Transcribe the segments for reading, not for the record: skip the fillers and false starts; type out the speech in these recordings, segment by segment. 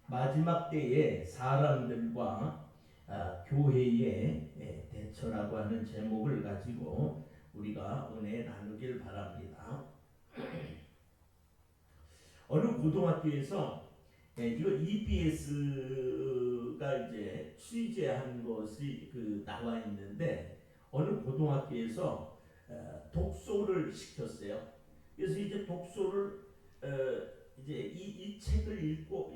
마지막 때에 사람들과 교회의 대처라고 하는 제목을 가지고 우리가 은혜 나누길 바랍니다. 어느 고등학교에서 이거 EBS가 이제 취재한 것이 나와 있는데 어느 고등학교에서 독서를 시켰어요. 그래서 이제 독서를 이제 이 책을 읽고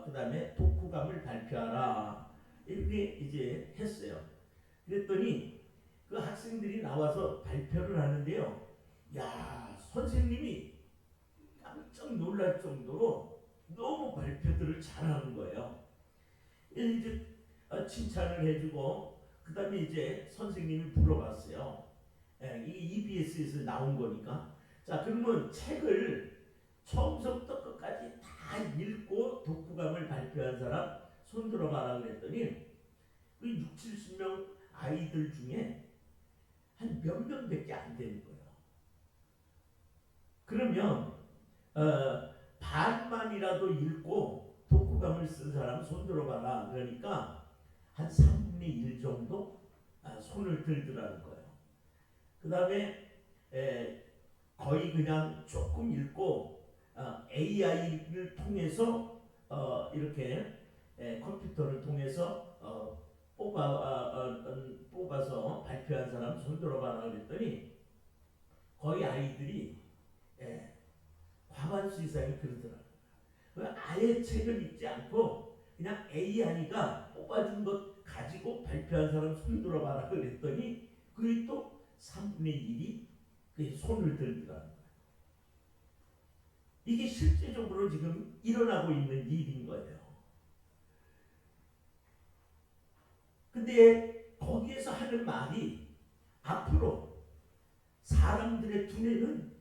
그다음에 독후감을 발표하라 이렇게 이제 했어요. 그랬더니 그 학생들이 나와서 발표를 하는데요. 야, 선생님이 깜짝 놀랄 정도로 너무 발표들을 잘하는 거예요. 이제 칭찬을 해주고 그다음에 이제 선생님이 물어봤어요. 이게 EBS에서 나온 거니까. 자, 그러면 책을 처음부터 끝까지 다 읽고 독후감을 발표한 사람 손 들어봐라 그랬더니 그 6, 70명 아이들 중에 한 몇 명밖에 안 되는 거예요. 그러면 반만이라도 읽고 독후감을 쓴 사람 손 들어봐라 그러니까 한 3분의 1 정도 손을 들더라는 거예요. 그 다음에 거의 그냥 조금 읽고 AI를 통해서 이렇게 컴퓨터를 통해서 뽑아서 발표한 사람 손 들어봐라 그랬더니 거의 아이들이 과반수 이상이 그러더라고요. 아예 책을 읽지 않고 그냥 AI가 뽑아준 것 가지고 발표한 사람 손 들어봐라 그랬더니 그게 또 3분의 1이 손을 들더라고요. 이게 실제적으로 지금 일어나고 있는 일인 거예요. 근데 거기에서 하는 말이 앞으로 사람들의 두뇌는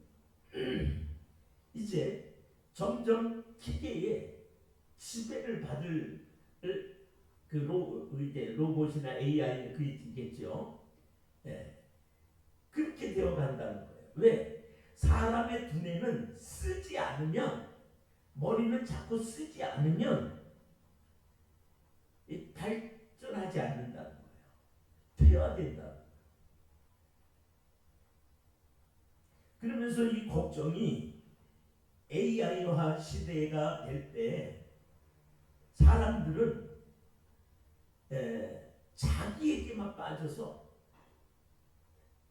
이제 점점 기계의 지배를 받을 로봇이나 AI 그 있겠죠. 그렇게 되어 간다는 거예요. 왜? 사람의 두뇌는 쓰지 않으면 머리는 자꾸 쓰지 않으면 발전하지 않는다는 거예요. 퇴화된다. 그러면서 이 걱정이 AI화 시대가 될 때 사람들은 자기에게만 빠져서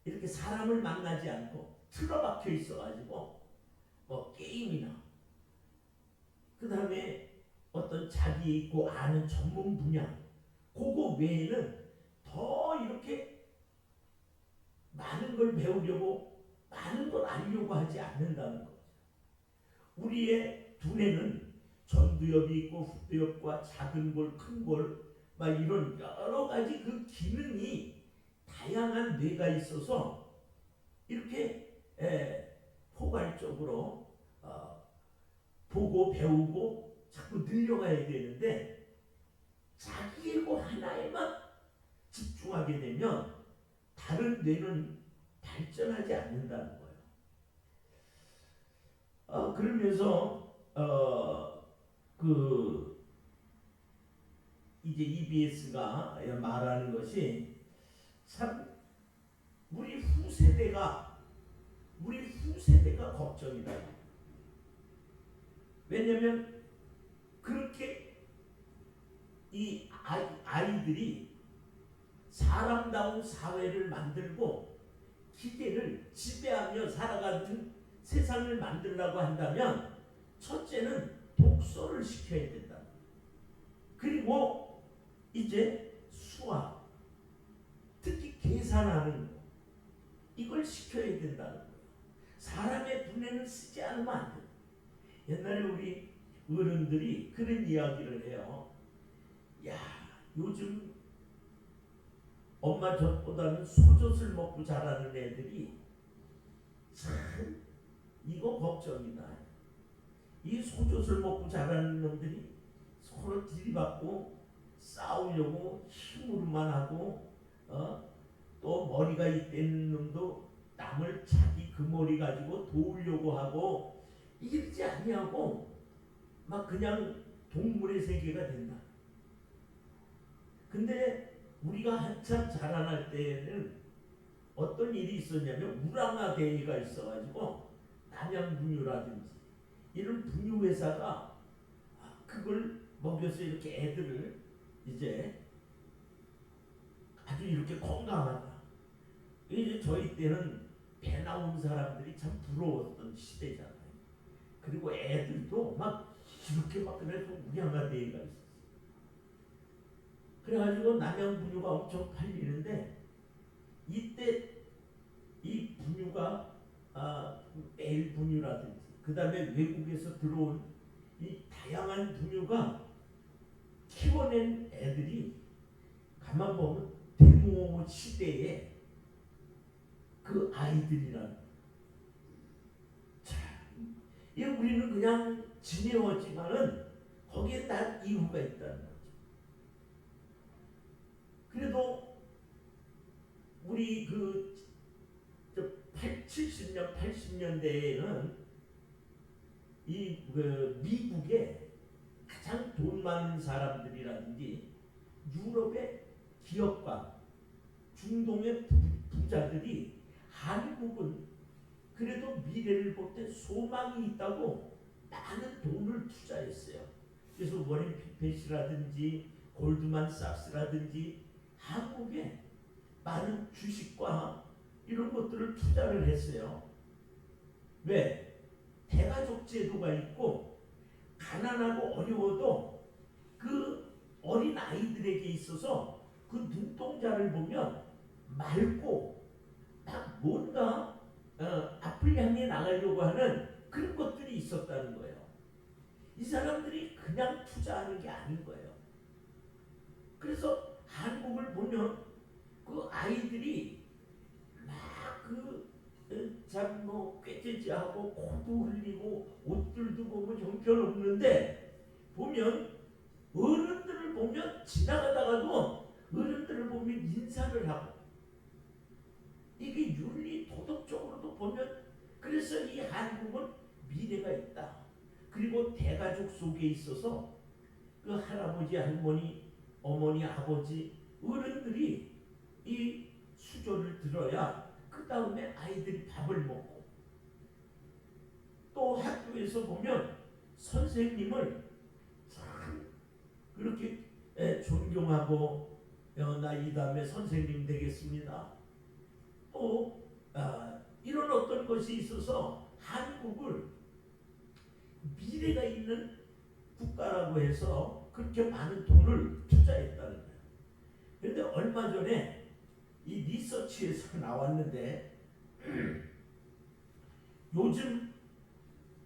이렇게 사람을 만나지 않고 틀어박혀 있어가지고 게임이나 그 다음에 어떤 자기 있고 아는 전문 분야 그거 외에는 더 이렇게 많은 걸 배우려고 많은 걸 알려고 하지 않는다는 거죠. 우리의 두뇌는 전두엽이 있고 후두엽과 작은 골, 큰 골, 막 이런 여러 가지 그 기능이 다양한 뇌가 있어서 이렇게 포괄적으로 보고 배우고 자꾸 늘려가야 되는데 자기 거 하나에만 집중하게 되면 다른 뇌는 발전하지 않는다는 거예요. 그러면서 이제 EBS가 말하는 것이 참 우리 후세대가 걱정이다. 왜냐하면 그렇게 이 아이들이 사람다운 사회를 만들고 기계를 지배하며 살아가는 세상을 만들려고 한다면 첫째는 독서를 시켜야 된다. 그리고 이제 수학, 특히 계산하는 거 이걸 시켜야 된다는 거예요. 사람의 두뇌는 쓰지 않으면 안 돼요. 옛날에 우리 어른들이 그런 이야기를 해요. 야, 요즘 엄마 젖보다는 소젖을 먹고 자라는 애들이 참 이거 걱정이다. 이 소젖을 먹고 자라는 놈들이 서로 들이받고 싸우려고 힘으로만 하고 또 머리가 있는 놈도 남을 자기 그 머리 가지고 도우려고 하고 이러지 아니하고 막 그냥 동물의 세계가 된다. 근데 우리가 한참 자라날 때에는 어떤 일이 있었냐면 우랑화 대회가 있어가지고 남양분유라든지 이런 분유 회사가 그걸 먹여서 이렇게 애들을 이제 아주 이렇게 건강하다. 이제 저희 때는 배 나온 사람들이 참 부러웠던 시대잖아요. 그리고 애들도 막 이렇게 막 그래서 우량화 대회가 있었어요. 그래가지고 남양분유가 엄청 팔리는데 이때 이 분유가 매일 분유라든지 그 다음에 외국에서 들어온 이 다양한 분유가 키워낸 애들이 가만 보면 데모 시대에 그 아이들이란 참 이 우리는 그냥 지내왔지만은 거기에 딱 이유가 있다는 거죠. 그래도 우리 그 70년 80년대에는 이 미국의 가장 돈 많은 사람들이라든지 유럽의 기업가 중동의 부자들이 한국은 그래도 미래를 볼 때 소망이 있다고 많은 돈을 투자했어요. 그래서 워렌 피펫이라든지 골드만삭스라든지 한국에 많은 주식과 이런 것들을 투자를 했어요. 왜? 대가족 제도가 있고 가난하고 어려워도 그 어린 아이들에게 있어서 그 눈동자를 보면 맑고 막 뭔가 앞을 향해 나가려고 하는 그런 것들이 있었다는 거예요. 이 사람들이 그냥 투자하는 게 아닌 거예요. 그래서 한국을 보면 그 아이들이 막뭐 꾀죄죄하고 코도 흘리고 옷들도 보면 형편없는데 보면 어른들을 보면 지나가다가도 어른들을 보면 인사를 하고 이게 윤리 도덕적으로도 보면 그래서 이 한국은 미래가 있다. 그리고 대가족 속에 있어서 그 할아버지 할머니 어머니 아버지 어른들이 이 수저를 들어야 그 다음에 아이들이 밥을 먹고 또 학교에서 보면 선생님을 참 그렇게 존경하고 나 이 다음에 선생님 되겠습니다. 또 이런 어떤 것이 있어서 한국을 미래가 있는 국가라고 해서 그렇게 많은 돈을 투자했다는 거예요. 그런데 얼마 전에 이 리서치에서 나왔는데 요즘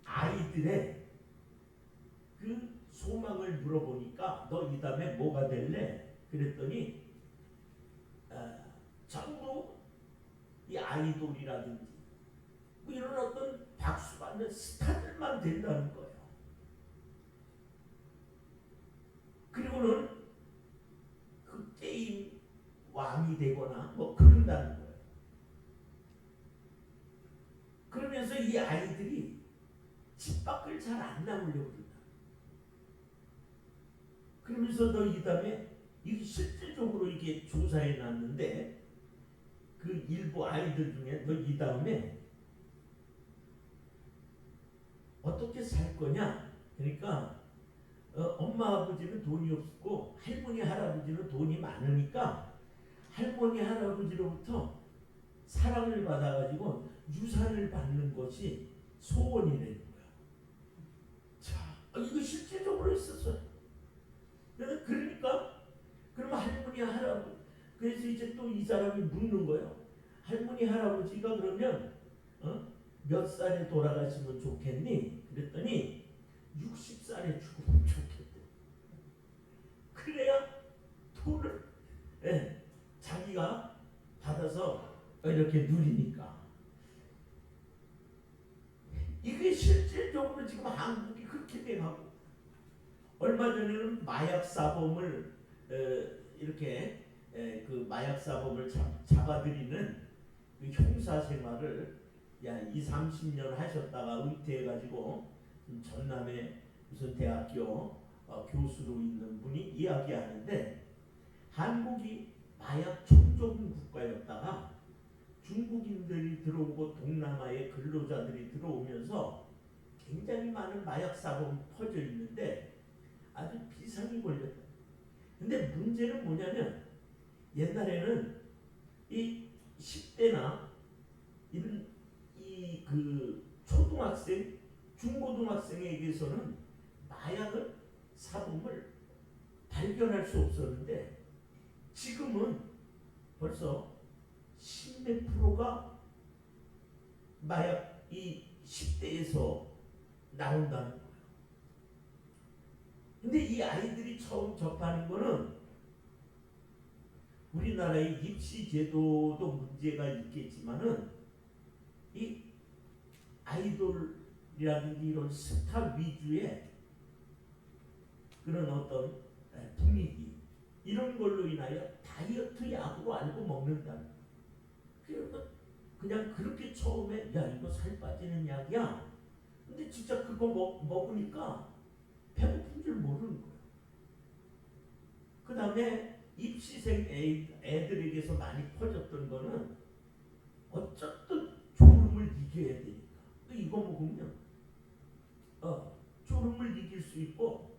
아이들의 그 소망을 물어보니까 너 이 다음에 뭐가 될래? 그랬더니 전부 이 아이돌이라든지 뭐 이런 어떤 박수 받는 스타들만 된다는 거예요. 그리고는 그 게임 왕이 되거나 뭐 그런다는 거예요. 그러면서 이 아이들이 집 밖을 잘 안 나오려고 그런다. 그러면서 너 이 다음에 이게 실질적으로 이게 조사해 놨는데 그 일부 아이들 중에 너 이 다음에 어떻게 살 거냐? 그러니까 엄마 아버지는 돈이 없고 할머니 할아버지는 돈이 많으니까 할머니 할아버지로부터 사랑을 받아가지고 유산을 받는 것이 소원이 되는 거야. 자, 이거 실제적으로 있었어요. 그러니까 그러면 할머니 할아버지 그래서 이제 또 이 사람이 묻는 거예요. 할머니 할아버지가 그러면 몇 살에 돌아가시면 좋겠니? 그랬더니 60살에 죽으면 좋겠대. 그래야 돈을 자기가 받아서 이렇게 누리니까. 이게 실질적으로 지금 한국이 그렇게 돼가고 얼마 전에는 마약 사범을 이렇게 그 마약 사범을 잡아들이는 그 형사 생활을 2~30년 하셨다가 은퇴해가지고 전남의 무슨 대학교 교수로 있는 분이 이야기하는데, 한국이 마약 청정 국가였다가 중국인들이 들어오고 동남아의 근로자들이 들어오면서 굉장히 많은 마약 사범이 퍼져 있는데 아주 비상이 걸렸다. 근데 문제는 뭐냐면, 옛날에는 이 10대나 이런 그 초등학생, 중고등학생에게서는 마약을 사범을 발견할 수 없었는데, 지금은 벌써 10몇 프로가 마약 이 10대에서 나온다는 거예요. 근데 이 아이들이 처음 접하는 거는, 우리나라의 입시 제도도 문제가 있겠지만은 이 아이돌이라든지 이런 스타 위주의 그런 어떤 분위기, 이런 걸로 인하여 다이어트 약으로 알고 먹는다는 거예요. 그러니까 그냥 그렇게 처음에 야 이거 살 빠지는 약이야. 근데 진짜 그거 먹으니까 배고픈 줄 모르는 거예요. 그 다음에 입시생 애들에게서 많이 퍼졌던 거는, 어쨌든 졸음을 이겨야 되니까 이거 먹으면 졸음을 이길 수 있고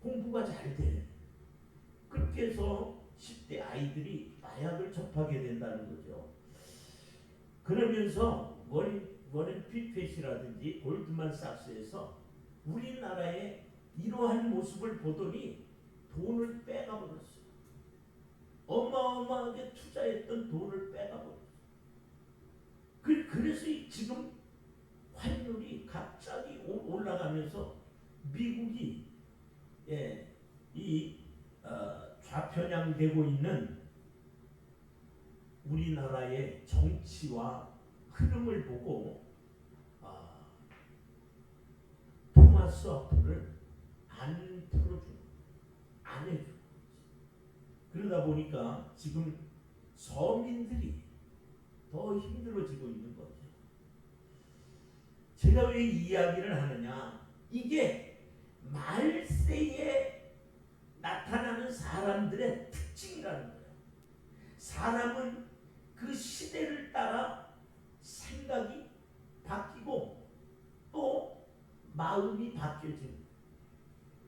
공부가 잘 돼. 그렇게 해서 10대 아이들이 마약을 접하게 된다는 거죠. 그러면서 워렌 피펫이라든지 골드만삭스에서 우리나라의 이러한 모습을 보더니 돈을 빼가버렸어요. 어마어마하게 투자했던 돈을 빼가버렸어요. 그래서 지금 환율이 갑자기 올라가면서 미국이 좌편향되고 있는 우리나라의 정치와 흐름을 보고 토마스 어플을 안 풀어주고 안 해주고, 그러다 보니까 지금 서민들이 더 힘들어지고 있는 거죠. 제가 왜 이 이야기를 하느냐, 이게 말세에 나타나는 사람들의 특징이라는 거예요. 사람은 그 시대를 따라 생각이 바뀌고 또 마음이 바뀌어지는,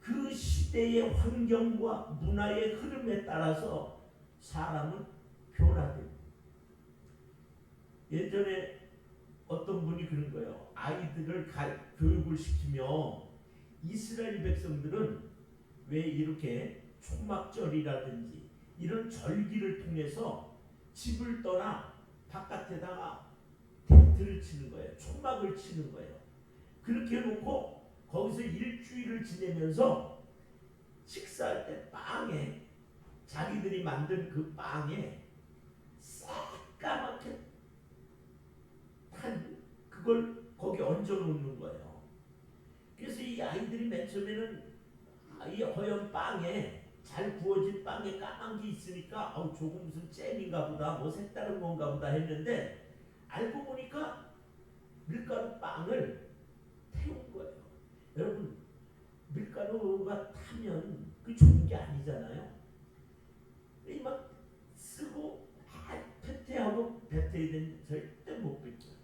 그 시대의 환경과 문화의 흐름에 따라서 사람은 변화돼요. 예전에 어떤 분이 그런 거예요. 아이들을 교육을 시키며 이스라엘 백성들은 왜 이렇게 초막절이라든지 이런 절기를 통해서 집을 떠나 바깥에다가 텐트를 치는 거예요. 초막을 치는 거예요. 그렇게 해놓고 거기서 일주일을 지내면서 식사할 때 빵에, 자기들이 만든 그 빵에 새까맣게 탄 그걸 거기 얹어 놓는 거예요. 그래서 이 아이들이 맨 처음에는 이 허연 빵에, 잘 구워진 빵에 까만 게 있으니까 저거 무슨 잼인가 보다, 뭐 색다른 건가 보다 했는데, 알고 보니까 밀가루 빵을 태운 거예요. 여러분, 밀가루가 타면 그 좋은 게 아니잖아요. 이 막 쓰고 패태하고 뱉어야 되는데 절대 못 뱉어요.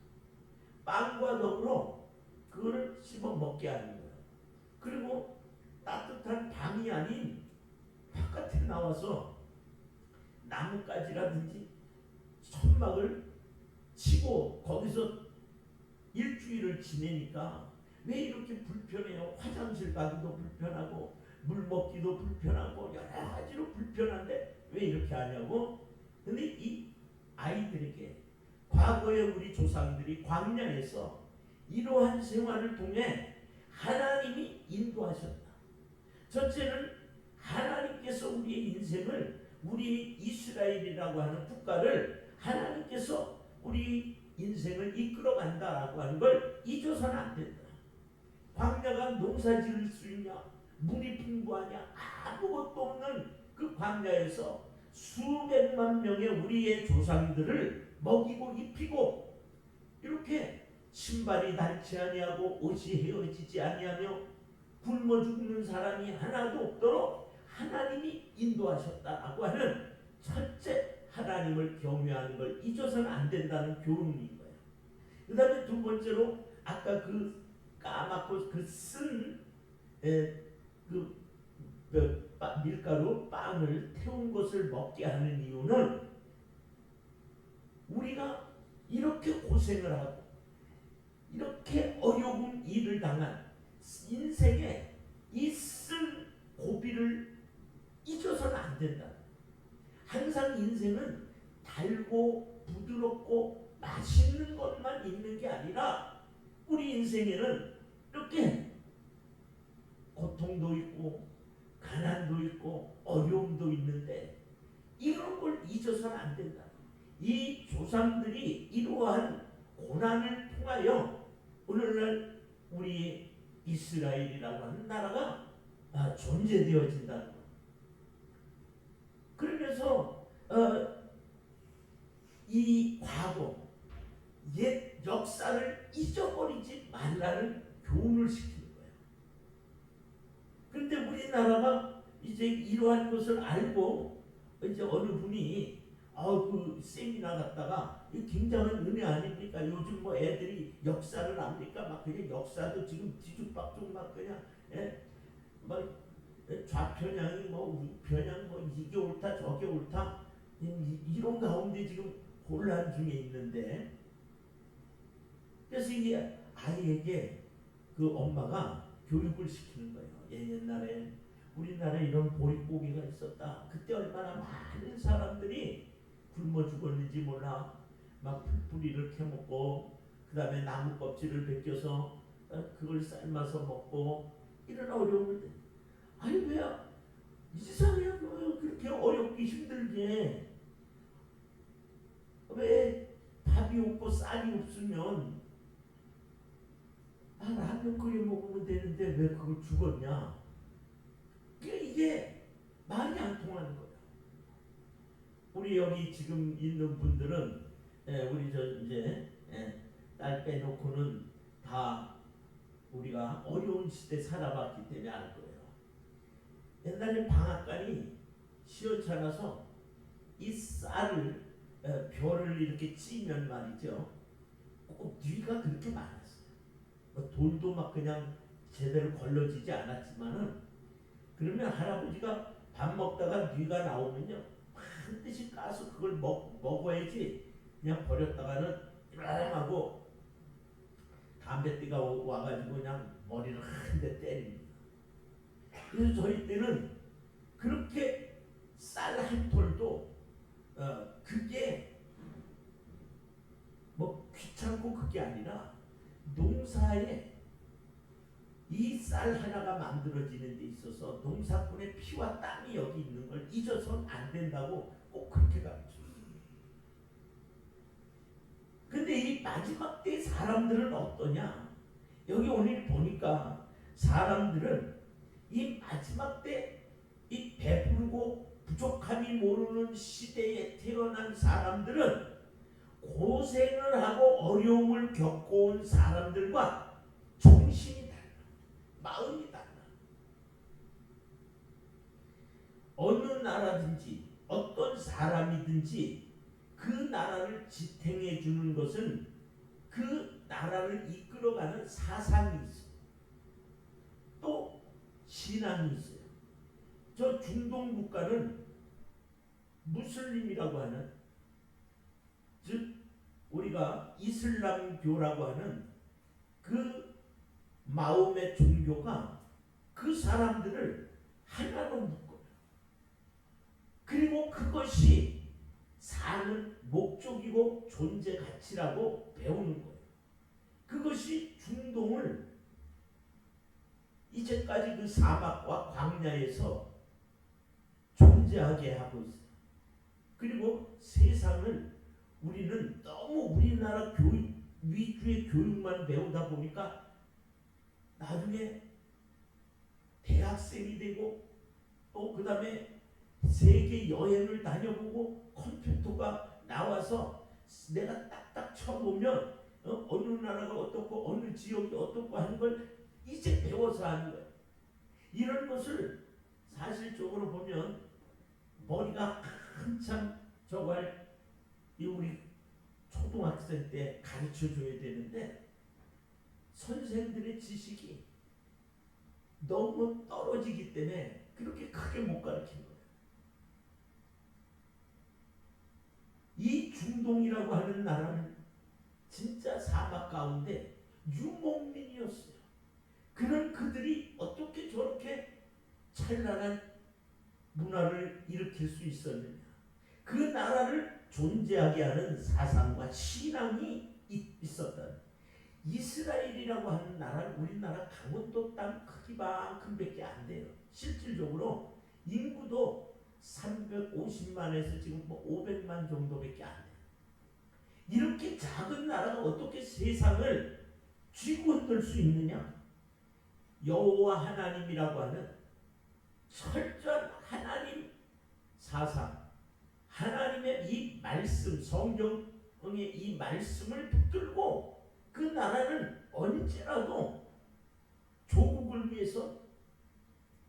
빵과 더불어 그거를 씹어 먹게 하는 거예요. 그리고 따뜻한 밤이 아닌 바깥에 나와서 나뭇가지라든지 천막을 치고 거기서 일주일을 지내니까 왜 이렇게 불편해요? 화장실 가기도 불편하고 물 먹기도 불편하고 여러 가지로 불편한데 왜 이렇게 하냐고. 근데 이 아이들에게 과거에 우리 조상들이 광야에서 이러한 생활을 통해 하나님이 인도하셨다. 첫째는 하나님께서 우리의 인생을, 우리 이스라엘이라고 하는 국가를 하나님께서 우리 인생을 이끌어간다라고 하는 걸 잊어서는 안 된다. 광야가 농사 지을 수 있냐? 물이 풍부하냐? 아무것도 없는 그 광야에서 수백만 명의 우리의 조상들을 먹이고 입히고, 이렇게 신발이 닳지 아니하고 옷이 헤어지지 아니하며 굶어 굶어 죽는 사람이 하나도 없도록 하나님이 인도하셨다라고 하는 첫째 하나님을 경외하는 걸 잊어서는 안 된다는 교훈인 거예요. 그 다음에 두 번째로 아까 그 까맣고 밀가루 빵을 태운 것을 먹게 하는 이유는 우리가 이렇게 고생을 하고 이렇게 어려운 일을 당한 인생에 이 쓴 고비를 잊어서는 안 된다. 항상 인생은 달고 부드럽고 맛있는 것만 있는 게 아니라 우리 인생에는 이렇게 고통도 있고 가난도 있고 어려움도 있는데 이런 걸 잊어서는 안 된다. 이 조상들이 이러한 고난을 통하여 오늘날 우리 이스라엘이라고 하는 나라가 존재되어진다는 것. 그러면서 이 과거 옛 역사를 잊어버리지 말라는 교훈을 시키는 거예요. 그런데 우리나라가 이제 이러한 것을 알고 이제 어느 분이 그 세미나 갔다가 굉장한 은혜 아닙니까? 요즘 뭐 애들이 역사를 압니까? 막 그냥 역사도 지금 뒤죽박죽 막 그냥 막 좌편향이 뭐 우편향 뭐 이게 옳다 저게 옳다 이런 가운데 지금 혼란 중에 있는데, 그래서 이 아이에게 그 엄마가 교육을 시키는 거예요. 옛날에 우리나라에 이런 보릿고개가 있었다. 그때 얼마나 많은 사람들이 굶어 죽었는지 몰라. 막 풀뿌리를 캐먹고 그 다음에 나무 껍질을 벗겨서 그걸 삶아서 먹고 이런 어려움을. 아니 왜 이상해요. 그렇게 어렵게 힘들게 왜 밥이 없고 쌀이 없으면 라면 끓여 먹으면 되는데 왜 그걸 죽었냐. 이게 말이 안 통하는 거예요. 우리 여기 지금 있는 분들은 우리 이제 딸 빼놓고는 다 우리가 어려운 시대 살아봤기 때문에 알 거예요. 옛날에 방앗간이 시원치 않아서 이 쌀을 벼를 이렇게 찌면 말이죠. 꼭 뉘가 그렇게 많았어요. 돌도 막 그냥 제대로 걸러지지 않았지만은 그러면 할아버지가 밥 먹다가 뉘가 나오면요 반드시 까서 그걸 먹어야지 그냥 버렸다가는 이러하고 담뱃띠가 와가지고 그냥 머리를 한 대 때립니다. 그래서 저희 때는 그렇게 쌀 한 톨도 그게 뭐 귀찮고 그게 아니라 농사에 이 쌀 하나가 만들어지는 데 있어서 농사꾼의 피와 땀이 여기 있는 걸 잊어서는 안 된다고 꼭 그렇게 가르쳐요. 근데 이 마지막 때 사람들은 어떠냐? 여기 오늘 보니까 사람들은 이 마지막 때 이 배부르고 부족함이 모르는 시대에 태어난 사람들은 고생을 하고 어려움을 겪어온 사람들과 정신이 달라. 마음이 달라. 어느 나라든지 어떤 사람이든지 그 나라를 지탱해 주는 것은 그 나라를 이끌어가는 사상이 있어요. 또 신앙이 있어요. 저 중동 국가는 무슬림이라고 하는, 즉 우리가 이슬람교라고 하는 그 마음의 종교가 그 사람들을 하나로 묶어요. 그리고 그것이 사는 목적이고 존재 가치라고 배우는 거예요. 그것이 중동을 이제까지 그 사막과 광야에서 존재하게 하고 있어요. 그리고 세상을 우리는 너무 우리나라 교육 위주의 교육만 배우다 보니까 나중에 대학생이 되고 또 그 다음에 세계 여행을 다녀보고 컴퓨터가 나와서 내가 딱딱 쳐보면 어느 나라가 어떻고 어느 지역이 어떻고 하는 걸 이제 배워서 하는 거예요. 이런 것을 사실적으로 보면 머리가 한참 저걸 우리 초등학생 때 가르쳐 줘야 되는데 선생들의 지식이 너무 떨어지기 때문에 그렇게 크게 못 가르치는 거예요. 이 중동이라고 하는 나라는 진짜 사막 가운데 유목민이었어요. 그런 그들이 어떻게 저렇게 찬란한 문화를 일으킬 수 있었느냐. 그 나라를 존재하게 하는 사상과 신앙이 있었다. 이스라엘이라고 하는 나라는 우리나라 강원도 땅 크기만큼밖에 안 돼요. 실질적으로 인구도 350만에서 지금 500만 정도밖에 안 돼요. 이렇게 작은 나라가 어떻게 세상을 쥐고 흔들 수 있느냐? 여호와 하나님이라고 하는 철저한 하나님 사상, 하나님의 이 말씀, 성경의 이 말씀을 붙들고 그 나라는 언제라도 조국을 위해서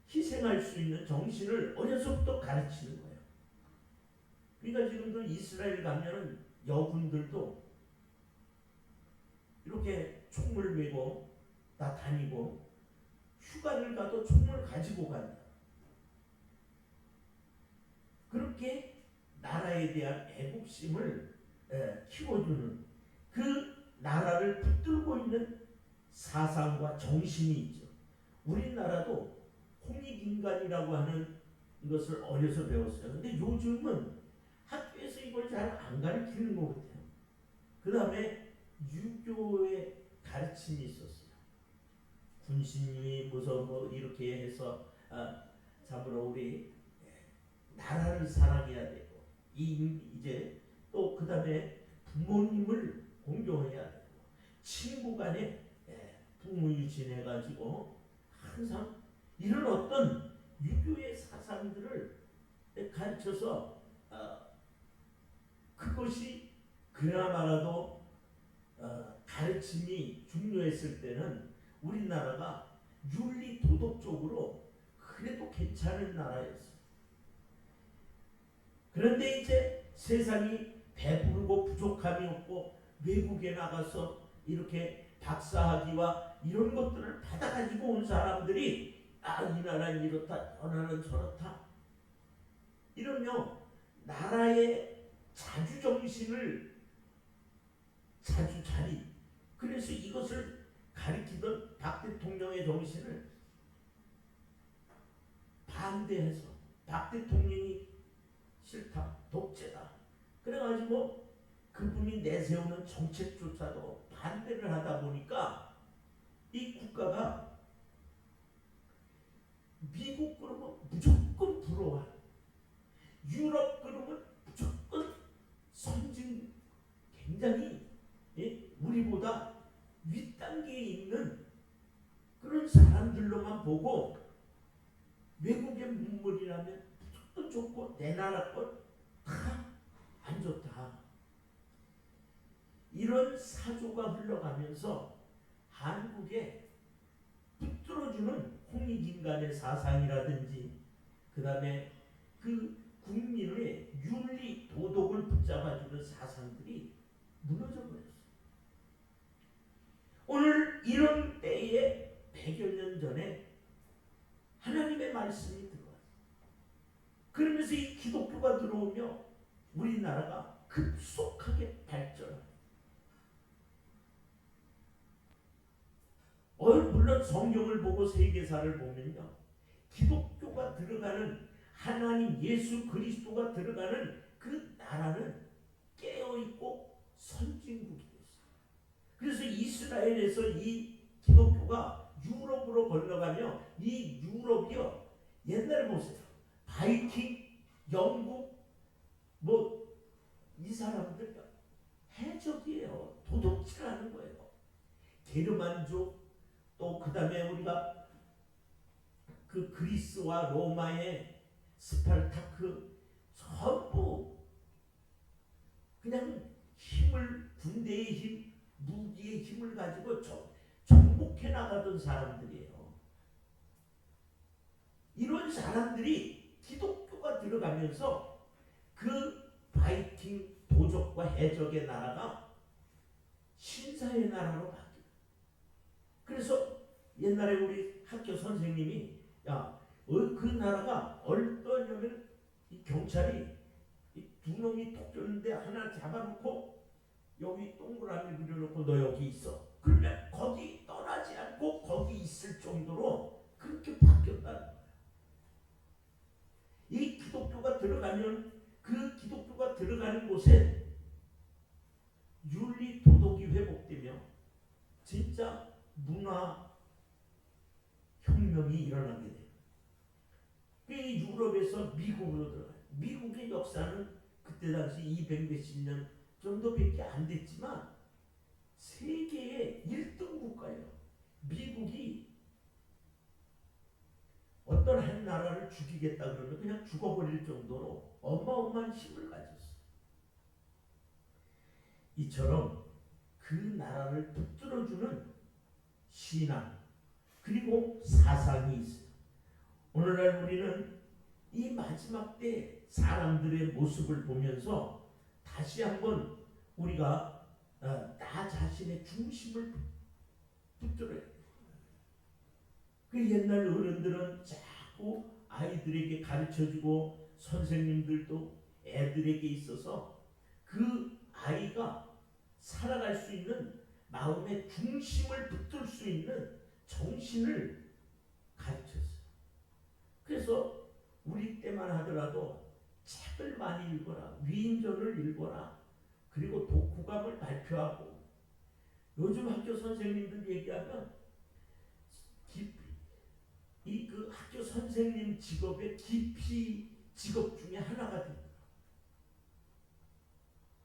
희생할 수 있는 정신을 어려서부터 가르치는 거예요. 그러니까 지금도 이스라엘 가면은 여군들도 이렇게 총을 메고 다 다니고 휴가를 가도 총을 가지고 간다. 그렇게 나라에 대한 애국심을 키워주는 그 나라를 붙들고 있는 사상과 정신이 있죠. 우리나라도 홍익인간이라고 하는 것을 어려서 배웠어요. 근데 요즘은 학교에서 이걸 잘 안 가르치는 것 같아요. 그 다음에 유교의 가르침이 있었어요. 군신이 무슨 이렇게 해서 참으로 우리 나라를 사랑해야 되고 이제 또 그 다음에 부모님을 공경해야 되고 친구 간에 부모유진해가지고 항상 이런 어떤 유교의 사상들을 가르쳐서 그것이 그나마라도 가르침이 중요했을 때는 우리나라가 윤리 도덕적으로 그래도 괜찮은 나라였어요. 그런데 이제 세상이 배부르고 부족함이 없고 외국에 나가서 이렇게 박사학위와 이런 것들을 받아가지고 온 사람들이 이 나라는 이렇다, 저 나라는 저렇다 이러며 나라의 자주정신을 자주자리 그래서 이것을 가리키던 박 대통령의 정신을 반대해서 박 대통령이 싫다, 독재다 그래가지고 그분이 내세우는 정책조차도 반대를 하다 보니까 이 국가가 미국 그러면 무조건 부러워하고 유럽 그러면 무조건 선진 굉장히 우리보다 윗단계에 있는 그런 사람들로만 보고 외국의 문물이라면 무조건 좋고 내 나라 것 다 안 좋다. 이런 사조가 흘러가면서 한국에 붙들어주는 홍익인간의 사상이라든지 그 다음에 그 국민의 윤리 도덕을 붙잡아주는 사상들이 무너져 버렸어요. 오늘 이런 때에 100여 년 전에 하나님의 말씀이 들어왔어요. 그러면서 이 기독교가 들어오며 우리나라가 급속하게 발전합니다. 물론 성경을 보고 세계사를 보면요. 기독교가 들어가는 하나님 예수 그리스도가 들어가는 그 나라는 깨어있고 선진국이 됐어요. 그래서 이스라엘에서 이 기독교가 유럽으로 건너가며 이 유럽이요. 옛날에 보세요. 바이킹, 영국 이 사람들 해적이에요. 도둑질하는 거예요. 게르만족 또 그 다음에 우리가 그 그리스와 로마의 스파르타크 전부 그냥 힘을 군대의 힘, 무기의 힘을 가지고 정복해 나가던 사람들이에요. 사람들이 기독교가 들어가면서 그 바이킹 도적과 해적의 나라가 신사의 나라로 바뀌어요. 그래서 옛날에 우리 학교 선생님이 그 나라가 어떠냐면 이 경찰이 이 두 놈이 톡 쫓는데 하나 잡아놓고 여기 동그라미 그려놓고 너 여기 있어. 그러면 거기 떠나지 않고 거기 있을 정도로 그렇게 바뀌었다는 거예요. 이 기독교가 들어가면 그 기독교가 들어가는 곳에 윤리 도덕이 회복되며 진짜 문화 혁명이 일어나게 돼요. 이 유럽에서 미국으로 들어가요. 미국의 역사는 그때 당시 200몇십 년 정도밖에 안 됐지만 세계의 1등 국가예요. 미국이 어떤 한 나라를 죽이겠다 그러면 그냥 죽어버릴 정도로 어마어마한 힘을 가졌어요. 이처럼 그 나라를 붙들어주는 신앙 그리고 사상이 있어요. 오늘날 우리는 이 마지막 때 사람들의 모습을 보면서 다시 한번 우리가 나 자신의 중심을 붙들어야 돼요. 그 옛날 어른들은 자꾸 아이들에게 가르쳐주고 선생님들도 애들에게 있어서 그 아이가 살아갈 수 있는 마음의 중심을 붙들 수 있는 정신을 가르쳤어요. 그래서 우리 때만 하더라도 책을 많이 읽어라, 위인전을 읽어라, 그리고 독후감을 발표하고 요즘 학교 선생님들 얘기하면 이 그 학교 선생님 직업의 기피 직업 중에 하나가 됩니다.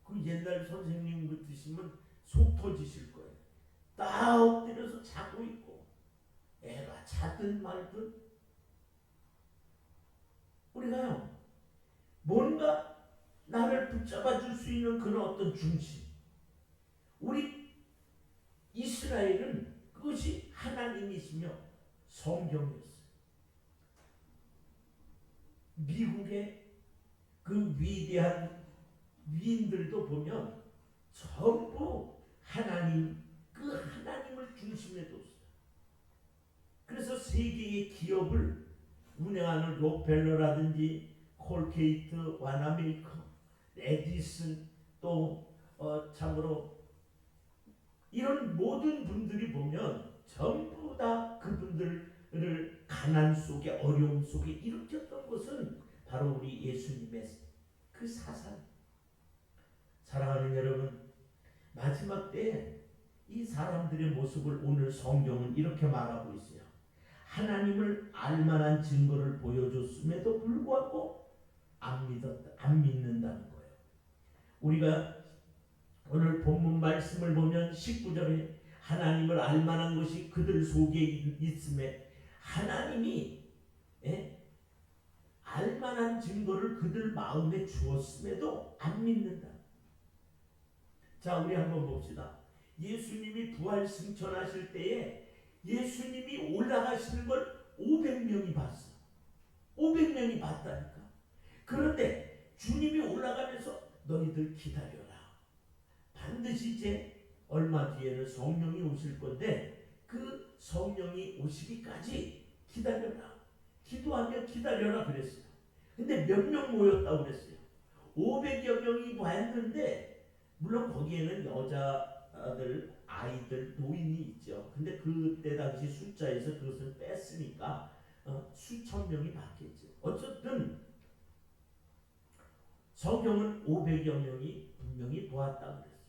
그 옛날 선생님 같으시면 속 터지실 거예요. 딱 엎드려서 자고 있고 애가 자든 말든 우리가요 뭔가 나를 붙잡아 줄 수 있는 그런 어떤 중심, 우리 이스라엘은 그것이 하나님이시며 성경이었어요. 미국의 그 위대한 위인들도 보면 전부 하나님, 그 하나님을 중심에 뒀어요. 그래서 세계의 기업을 운영하는 록펠러라든지 콜게이트, 와나메이커, 에디슨 또 참으로 이런 모든 분들이 보면 전부 다 그분들을 가난 속에 어려움 속에 일으켰던 것은 바로 우리 예수님의 그 사상. 사랑하는 여러분, 마지막 때에 이 사람들의 모습을 오늘 성경은 이렇게 말하고 있어요. 하나님을 알만한 증거를 보여줬음에도 불구하고 안 믿는다는 거예요. 우리가 오늘 본문 말씀을 보면 19절에 하나님을 알만한 것이 그들 속에 있음에 하나님이 알만한 증거를 그들 마음에 주었음에도 안 믿는다. 자, 우리 한번 봅시다. 예수님이 부활 승천하실 때에 예수님이 올라가시는 걸 500명이 봤어. 500명이 봤다니까. 그런데 주님이 올라가면서 너희들 기다려라. 반드시 이제 얼마 뒤에는 성령이 오실 건데 그 성령이 오시기까지 기다려라. 기도하며 기다려라 그랬어요. 근데 몇 명 모였다고 그랬어요? 500여 명이 왔는데 물론 거기에는 여자들, 아이들, 노인이 있죠. 근데 그때 당시 숫자에서 그것을 뺐으니까 수천 명이 받겠죠. 어쨌든 성경은 500여 명이 분명히 보았다고 그랬어요.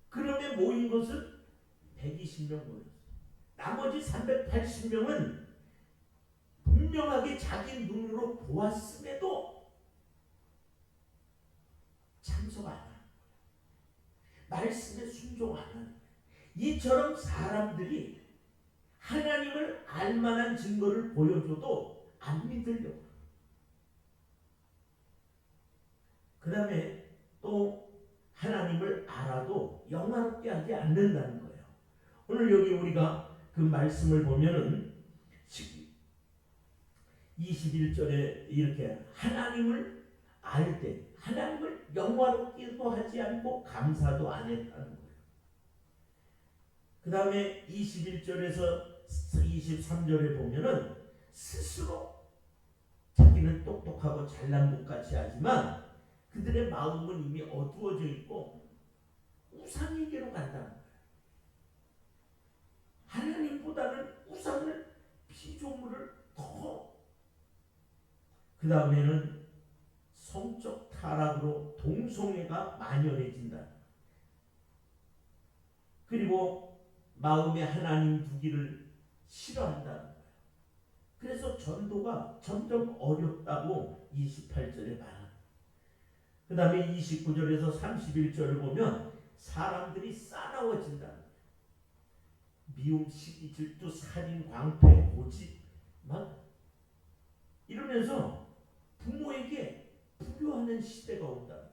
그런데 모인 것은 120명 모였어요. 나머지 380명은 분명하게 자기 눈으로 보았음에도 참석 안 하는 거예요. 말씀에 순종 안 하는 거예요. 이처럼 사람들이 하나님을 알만한 증거를 보여줘도 안 믿으려고. 그 다음에 또 하나님을 알아도 영화롭게 하지 않는다는 거예요. 오늘 여기 우리가 그 말씀을 보면은 21절에 이렇게 하나님을 알 때 하나님을 영화롭게도 하지 않고 감사도 안 했다는 거예요. 그 다음에 21절에서 23절에 보면은 스스로 자기는 똑똑하고 잘난 것 같이 하지만 그들의 마음은 이미 어두워져 있고 우상에게로 간다는 거예요. 하나님보다는 우상을, 피조물을 더. 그 다음에는 성적 타락으로 동성애가 만연해진다. 그리고 마음에 하나님 두기를 싫어한다는 거예요. 그래서 전도가 점점 어렵다고 28절에 말합니다. 그 다음에 29절에서 31절을 보면 사람들이 싸나워진다는 거예요. 미움, 시기, 질투, 살인, 광패, 고집 막 이러면서 부모에게 불효하는 시대가 온다.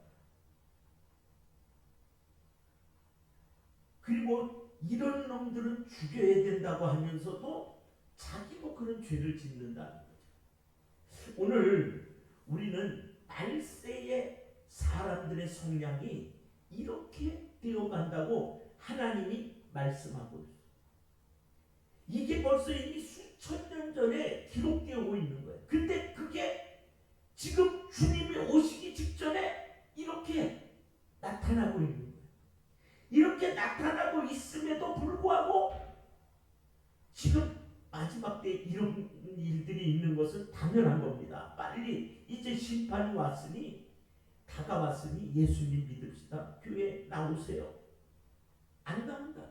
그리고 이런 놈들은 죽여야 된다고 하면서도 자기도 그런 죄를 짓는다는 거죠. 오늘 우리는 말세의 사람들의 성향이 이렇게 되어간다고 하나님이 말씀하고 있어요. 이게 벌써 이미 수천 년 전에 기록되어 있는 거예요. 근데 그게 지금 주님이 오시기 직전에 이렇게 나타나고 있는 거예요. 이렇게 나타나고 있음에도 불구하고 지금 마지막 때 이런 일들이 있는 것은 당연한 겁니다. 빨리 이제 심판이 왔으니, 다가왔으니 예수님 믿읍시다. 교회 나오세요. 안 나온다.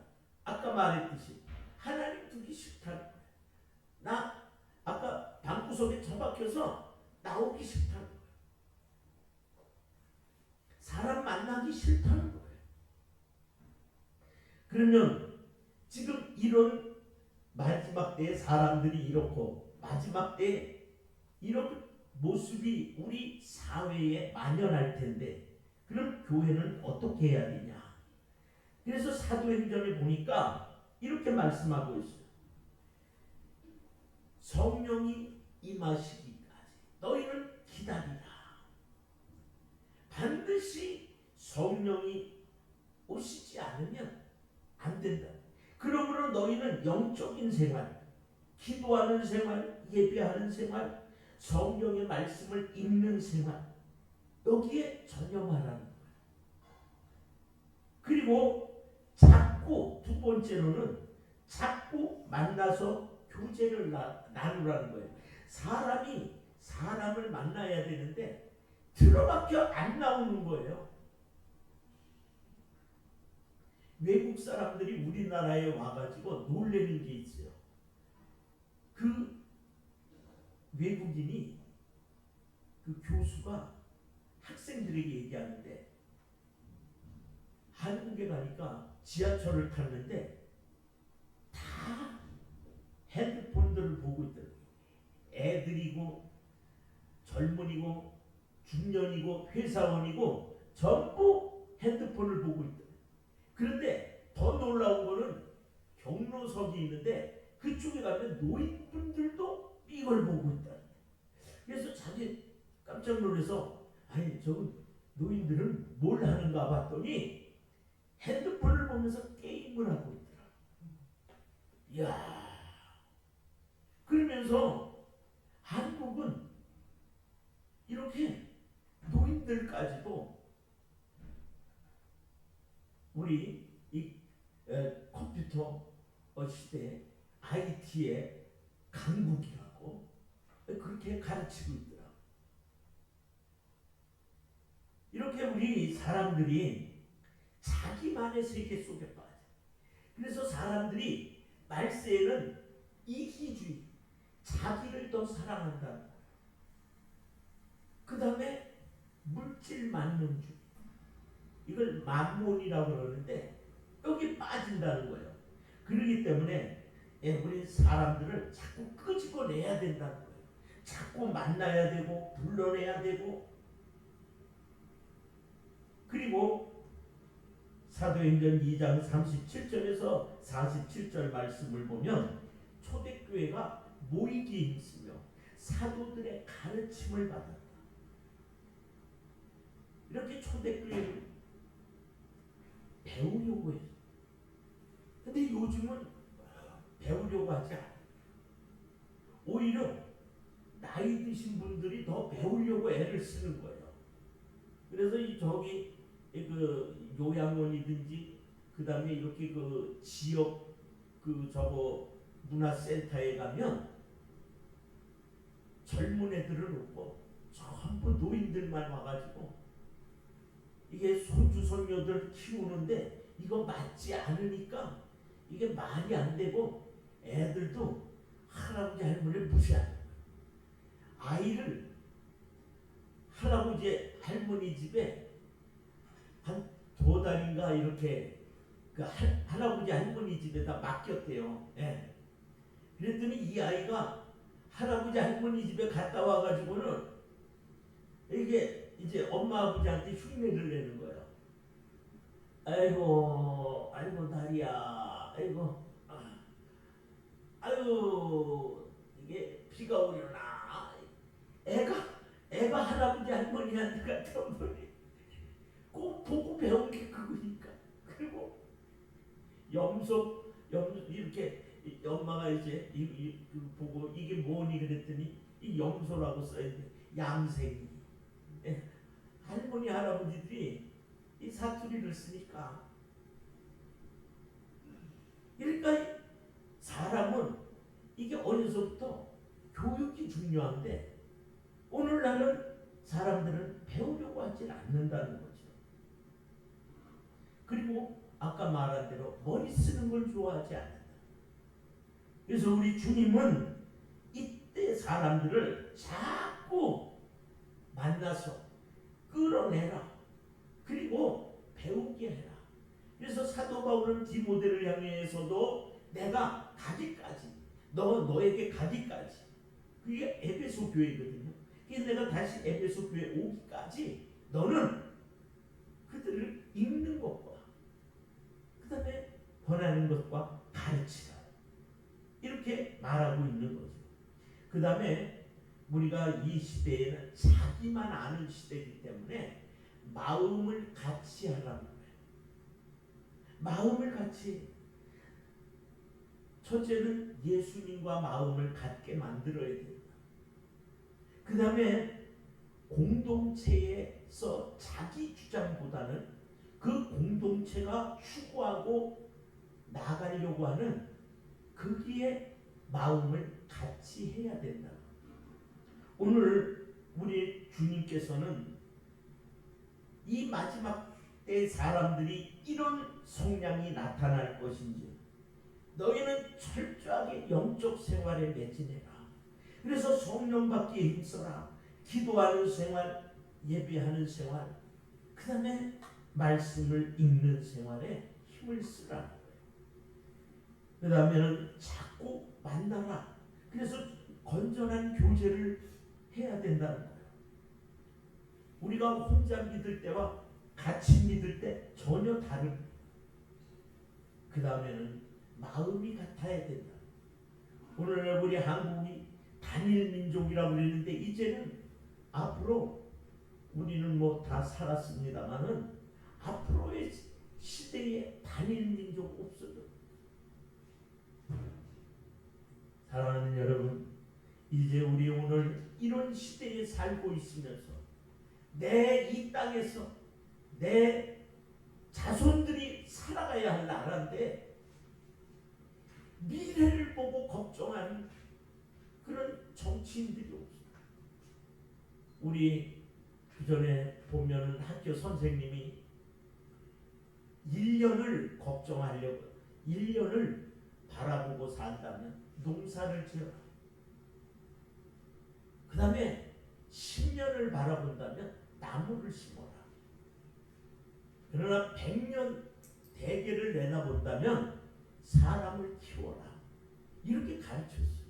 아까 말했듯이 하나님 두기 싫다는 거예요. 나 아까 방구석에 처박혀서 나오기 싫다는 거예요. 사람 만나기 싫다는 거예요. 그러면 지금 이런 마지막 때에 사람들이 이렇고 마지막 때에 이런 모습이 우리 사회에 만연할 텐데 그럼 교회는 어떻게 해야 되냐? 그래서 사도행전에 보니까 이렇게 말씀하고 있어요. 성령이 임하시기까지 너희는 기다리라. 반드시 성령이 오시지 않으면 안 된다. 그러므로 너희는 영적인 생활, 기도하는 생활, 예배하는 생활, 성령의 말씀을 읽는 생활, 여기에 전념하라는 거예요. 그리고 자꾸 두 번째로는 자꾸 만나서 교제를 나누라는 거예요. 사람이 사람을 만나야 되는데 들어밖에 안 나오는 거예요. 외국 사람들이 우리나라에 와가지고 놀래는 게 있어요. 그 외국인이 그 교수가 학생들에게 얘기하는데 한국에 가니까 지하철을 탔는데 다 핸드폰들을 보고 있더라고요. 애들이고 젊은이고 중년이고 회사원이고 전부 핸드폰을 보고 있더라고요. 그런데 더 놀라운 거는 경로석이 있는데 그쪽에 가면 노인분들도 이걸 보고 있다. 그래서 자기 깜짝 놀라서 아니 저 노인들은 뭘 하는가 봤더니 핸드폰을 보면서 게임을 하고 있더라. 이야. 그러면서 한국은 이렇게 노인들까지도 우리 이 컴퓨터 시대 IT의 강국이라고 그렇게 가르치고 있더라. 이렇게 우리 사람들이 자기만의 세계 속에 빠져. 그래서 사람들이 말세에는 이기주의, 자기를 더 사랑한다는 거예요. 그 다음에 물질 만능주의, 이걸 만몬이라고 그러는데 여기 빠진다는 거예요. 그렇기 때문에 우리 사람들을 자꾸 끄집어내야 된다는 거예요. 자꾸 만나야 되고 불러내야 되고. 그리고 사도행전 2장 37절에서 47절 말씀을 보면 초대교회가 모이기에 힘쓰며 사도들의 가르침을 받았다. 이렇게 초대교회를 배우려고 했어. 근데 요즘은 배우려고 하지 않아. 오히려 나이 드신 분들이 더 배우려고 애를 쓰는 거예요. 그래서 그 요양원이든지 그 다음에 이렇게 그 지역 문화센터에 가면 젊은 애들은 없고 전부 노인들만 와가지고 이게 손주 손녀들 키우는데 이거 맞지 않으니까 이게 말이 안 되고 애들도 할아버지 할머니를 무시하는 거예요. 아이를 할아버지 할머니 집에 한 2달인가 이렇게 그 할아버지 할머니 집에다 맡겼대요. 예. 그랬더니 이 아이가 할아버지 할머니 집에 갔다 와가지고는 이게 이제 엄마 아버지한테 흉내를 내는 거예요. 아이고 다리야, 아이고 이게 비가 오려나, 애가 할아버지 할머니한테 갔다 보니 꼭 보고 배운 게 그거니까. 그리고 염소 이렇게 엄마가 이제 보고 이게 뭐니 그랬더니 이 염소라고 써있는데 양생이. 예. 할머니 할아버지들이 이 사투리를 쓰니까. 그러니까 사람은 이게 어려서부터 교육이 중요한데 오늘날은 사람들은 배우려고 하지 않는다는 거죠. 그리고 아까 말한 대로 머리 쓰는 걸 좋아하지 않는다. 그래서 우리 주님은 이때 사람들을 자꾸 만나서 끌어내라. 그리고 배우게 해라. 그래서 사도 바울은 디모데를 향해서도 내가 가기까지, 너에게 가기까지, 그게 에베소 교회거든요. 그게 내가 다시 에베소 교회 오기까지 너는 그들을 읽는 것과 그 다음에 권하는 것과 가르치라. 이렇게 말하고 있는 거죠. 그 다음에 우리가 이 시대에는 자기만 아는 시대이기 때문에 마음을 같이 하라는 거예요. 마음을 같이. 첫째는 예수님과 마음을 같게 만들어야 된다. 그 다음에 공동체에서 자기 주장보다는 그 공동체가 추구하고 나가려고 하는 거기에 마음을 같이 해야 된다. 오늘 우리 주님께서는 이 마지막 때 사람들이 이런 성량이 나타날 것인지 너희는 철저하게 영적 생활에 매진해라. 그래서 성령 받기에 힘써라. 기도하는 생활, 예배하는 생활, 그 다음에 말씀을 읽는 생활에 힘을 쓰라. 그 다음에는 자꾸 만나라. 그래서 건전한 교제를 해야 된다는 거예요. 우리가 혼자 믿을 때와 같이 믿을 때 전혀 다릅니다. 그 다음에는 마음이 같아야 된다. 오늘날 우리 한국이 단일 민족이라고 그랬는데 이제는 앞으로 우리는 뭐 다 살았습니다만은 앞으로의 시대에 단일 민족 없어져. 사랑하는 여러분, 이제 우리 오늘 이런 시대에 살고 있으면서 내 이 땅에서 내 자손들이 살아가야 할 나라인데 미래를 보고 걱정하는 그런 정치인들이 없어요. 우리 그전에 보면은 학교 선생님이 1년을 걱정하려고 1년을 바라보고 산다면 농사를 지어라. 그 다음에 10년을 바라본다면 나무를 심어라. 그러나 100년 대계를 내다본다면 사람을 키워라. 이렇게 가르쳤어요.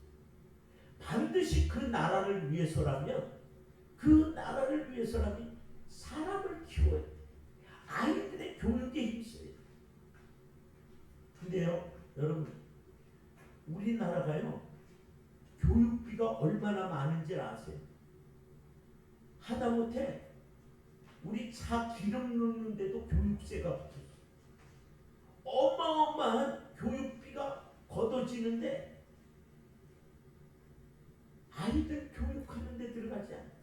반드시 그 나라를 위해서라면 사람을 키워야 돼. 아이들의 교육에 힘써야 돼. 근데요, 여러분, 우리나라가요, 교육비가 교육비가 얼마나 많은지 아세요? 하다못해 우리 차 기름 넣는데도 교육세가 붙어요. 어마어마한 교육비가 걷어지는데 아이들 교육하는 데 들어가지 않았어요.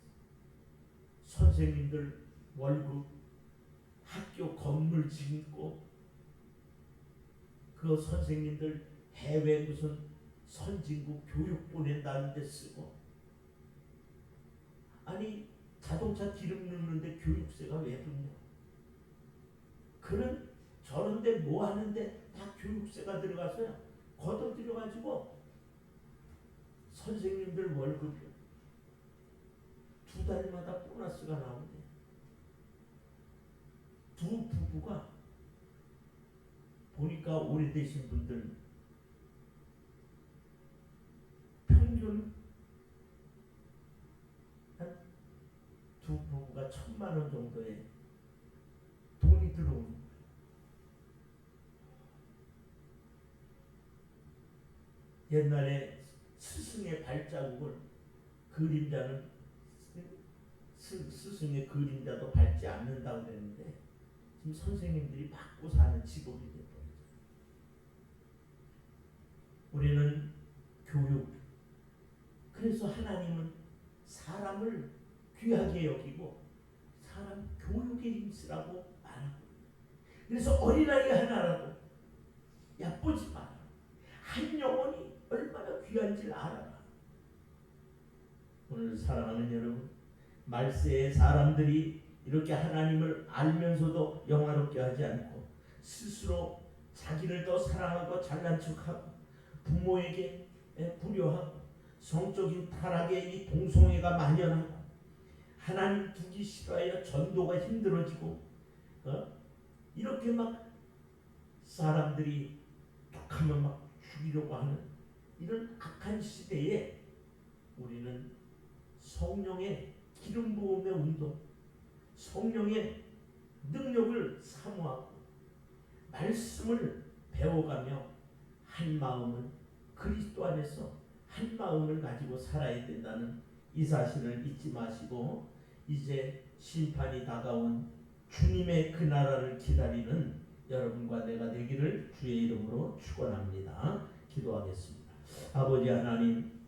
선생님들 월급, 학교 건물 짓고, 그 선생님들 해외 무슨 선진국 교육 보낸다는 데 쓰고, 아니 자동차 기름 넣는데 교육세가 왜 붙냐? 그런 저런데 뭐 하는데 다 교육세가 들어가서요. 걷어 들여가지고 선생님들 월급 두 달마다 보너스가 나오는데, 두 부부가 보니까 오래되신 분들 평균 한 두 부부가 1,000만 원 정도의 돈이 들어오는 거예요. 옛날에 스승의 발자국을 그림자는 스승의 그림자도 밟지 않는다고 그랬는데, 지금 선생님들이 받고 사는 직업이 되어버렸어요. 우리는 교육, 그래서 하나님은 사람을 귀하게 여기고 사람 교육에 힘쓰라고 말하고, 그래서 어린아이 하나라도 얕보지 마라. 한 영혼이 얼마나 귀한지 알아라. 오늘 사랑하는 여러분, 말세의 사람들이 이렇게 하나님을 알면서도 영화롭게 하지 않고 스스로 자기를 더 사랑하고 잘난 척하고 부모에게 불효하고 성적인 타락에 이 동성애가 만연하고 하나님 두기 싫어하여 전도가 힘들어지고 이렇게 막 사람들이 툭하면 막 죽이려고 하는 이런 악한 시대에 우리는 성령의 기름 부음의 운동, 성령의 능력을 사모하고 말씀을 배워가며 한 마음은 그리스도 안에서 한 마음을 가지고 살아야 된다는 이 사실을 잊지 마시고, 이제 심판이 다가온 주님의 그 나라를 기다리는 여러분과 내가 되기를 주의 이름으로 축원합니다. 기도하겠습니다. 아버지 하나님,